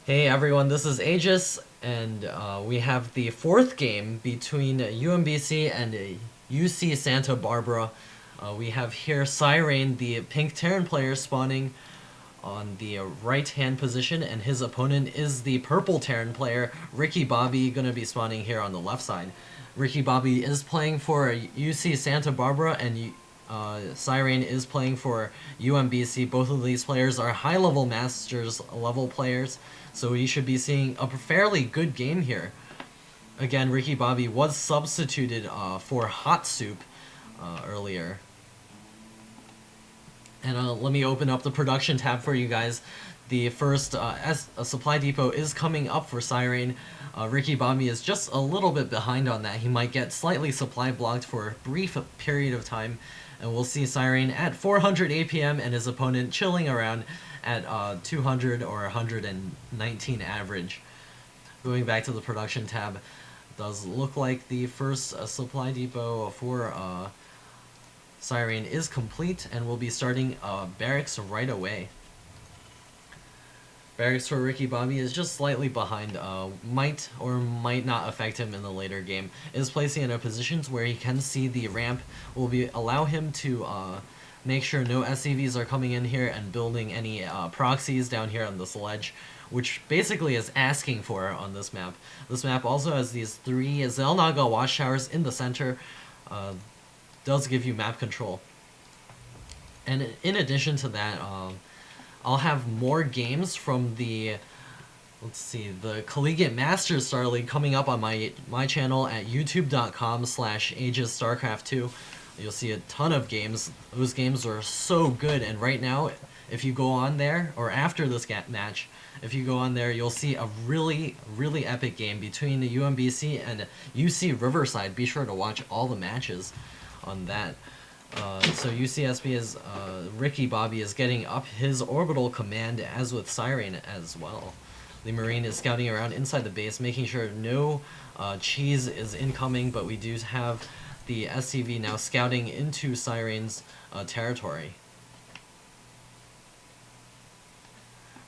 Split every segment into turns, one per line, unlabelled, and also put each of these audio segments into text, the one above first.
Hey everyone, this is Aegis, and we have the fourth game between UMBC and UC Santa Barbara. We have here Cyrain, the pink Terran player, spawning on the right-hand position, and his opponent is the purple Terran player, RickyBobby, going to be spawning here on the left side. RickyBobby is playing for UC Santa Barbara, and Cyrain is playing for UMBC. Both of these players are high-level Masters level players, so we should be seeing a fairly good game here. Again, RickyBobby was substituted for Hot Soup earlier. And let me open up the production tab for you guys. The first supply depot is coming up for Cyrain. RickyBobby is just a little bit behind on that. He might get slightly supply blocked for a brief period of time. And we'll see Cyrain at 400 APM and his opponent chilling around at 200 or 119 average. Going back to the production tab, it does look like the first supply depot for Cyrain is complete, and we'll be starting barracks right away. Barracks for RickyBobby is just slightly behind, might or might not affect him in the later game. Is placing in a position where he can see the ramp, will allow him to make sure no SCVs are coming in here and building any proxies down here on this ledge, which basically is asking for on this map. This map also has these three Xel'Naga watchtowers in the center, does give you map control. And in addition to that, I'll have more games from the, the Collegiate Masters Star League coming up on my channel at youtube.com/AegisStarcraft2. You'll see a ton of games. Those games are so good, and right now, if you go on there, or after this match, if you go on there, you'll see a really, really epic game between the UMBC and UC Riverside. Be sure to watch all the matches on that. So UCSB is RickyBobby is getting up his orbital command, as with Cyrain as well. The Marine is scouting around inside the base, making sure no cheese is incoming, but we do have the SCV now scouting into Cyrain's territory.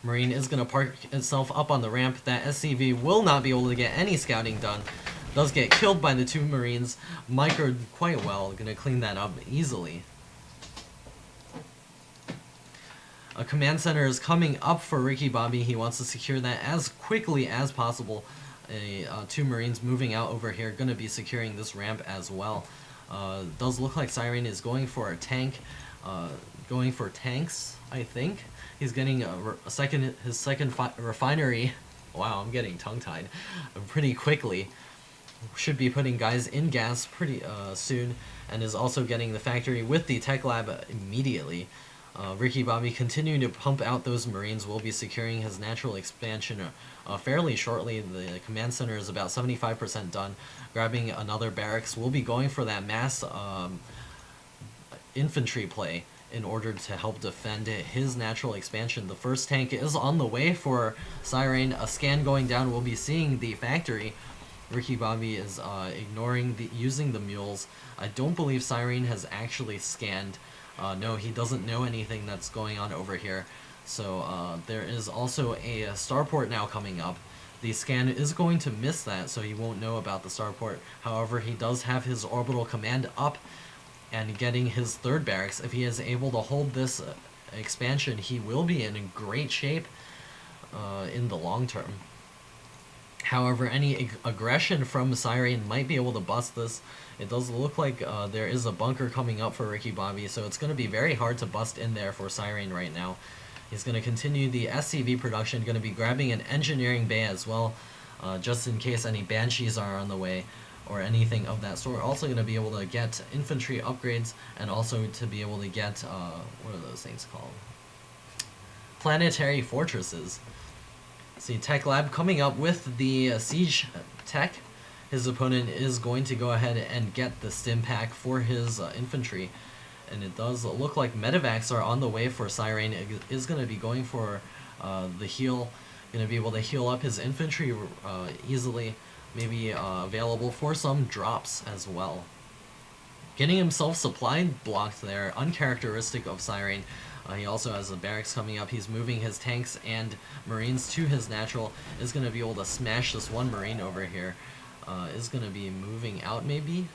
Marine is going to park itself up on the ramp. That SCV will not be able to get any scouting done. Does get killed by the two Marines. Microed quite well. Going to clean that up easily. A command center is coming up for RickyBobby. He wants to secure that as quickly as possible. Two Marines moving out over here. Going to be securing this ramp as well. Does look like Cyrain is going for a tank. Going for tanks, I think. He's getting his second refinery. Wow, I'm getting tongue-tied pretty quickly. Should be putting guys in gas pretty soon, and is also getting the factory with the tech lab immediately. RickyBobby continuing to pump out those Marines, will be securing his natural expansion fairly shortly. The command center is about 75% done. Grabbing another barracks, will be going for that mass infantry play in order to help defend his natural expansion. The first tank is on the way for Cyrain. A scan going down, we'll be seeing the factory. RickyBobby is using the mules. I don't believe Cyrain has actually scanned. No, he doesn't know anything that's going on over here. So there is also a starport now coming up. The scan is going to miss that, so he won't know about the starport. However, he does have his orbital command up and getting his third barracks. If he is able to hold this expansion, he will be in great shape in the long term. However, any aggression from Cyrain might be able to bust this. It does look like there is a bunker coming up for RickyBobby, so it's going to be very hard to bust in there for Cyrain right now. He's going to continue the SCV production, going to be grabbing an engineering bay as well, just in case any Banshees are on the way or anything of that sort. Also going to be able to get infantry upgrades, and also to be able to get, what are those things called? Planetary fortresses. See, Tech Lab coming up with the Siege Tech. His opponent is going to go ahead and get the stim pack for his infantry. And it does look like medevacs are on the way for Cyrain. It is going to be going for the heal. Going to be able to heal up his infantry easily. Maybe available for some drops as well. Getting himself supply blocked there, uncharacteristic of Cyrain. He also has the barracks coming up. He's moving his tanks and marines to his natural. Is going to be able to smash this one marine over here. Is going to be moving out maybe.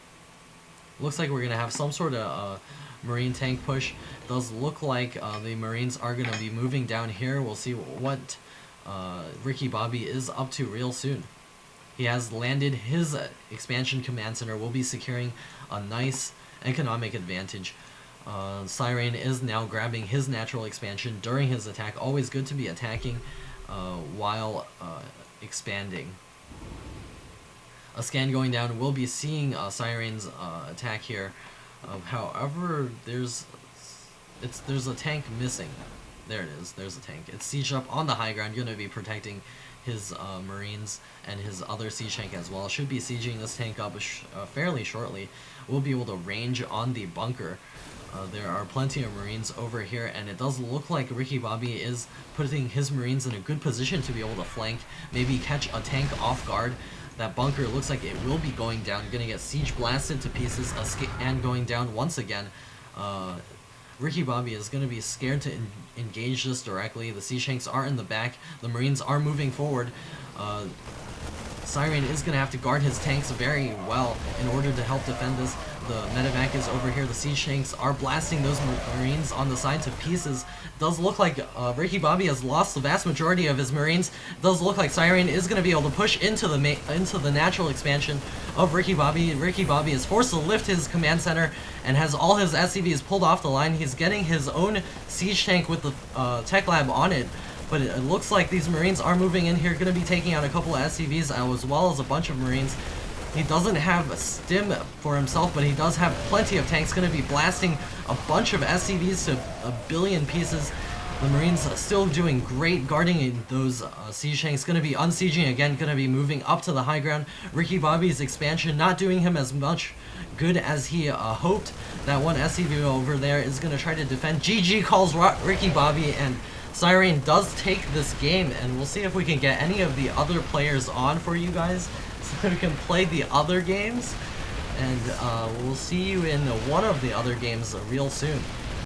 Looks like we're going to have some sort of marine tank push. Does look like the marines are going to be moving down here. We'll see what RickyBobby is up to real soon. He has landed his expansion command center. Will be securing a nice economic advantage. Cyrain is now grabbing his natural expansion during his attack. Always good to be attacking while expanding. A scan going down. We'll be seeing Cyrain's attack here. However, there's a tank missing. There it is. There's a tank. It's sieged up on the high ground. Going to be protecting his marines and his other siege tank as well. Should be sieging this tank up fairly shortly. We'll be able to range on the bunker. There are plenty of marines over here, and it does look like RickyBobby is putting his marines in a good position to be able to flank, maybe catch a tank off guard. That bunker looks like it will be going down. You're gonna get siege blasted to pieces and going down once again. RickyBobby is going to be scared to engage this directly. The siege tanks are in the back. The marines are moving forward. Cyrain is going to have to guard his tanks very well in order to help defend this. The medevac is over here. The siege tanks are blasting those marines on the side to pieces. Does look like RickyBobby has lost the vast majority of his marines. Does look like Cyrain is going to be able to push into the natural expansion of RickyBobby. RickyBobby is forced to lift his command center and has all his SCVs pulled off the line. He's getting his own siege tank with the tech lab on it. But it looks like these marines are moving in here, going to be taking out a couple of SCVs as well as a bunch of marines. He doesn't have a stim for himself, but he does have plenty of tanks. Going to be blasting a bunch of SCVs to a billion pieces. The marines still doing great guarding those siege tanks. Going to be unsieging again, going to be moving up to the high ground. RickyBobby's expansion not doing him as much good as he hoped. That one SCV over there is going to try to defend. GG calls RickyBobby, and Cyrain does take this game, and we'll see if we can get any of the other players on for you guys so we can play the other games, and we'll see you in one of the other games real soon.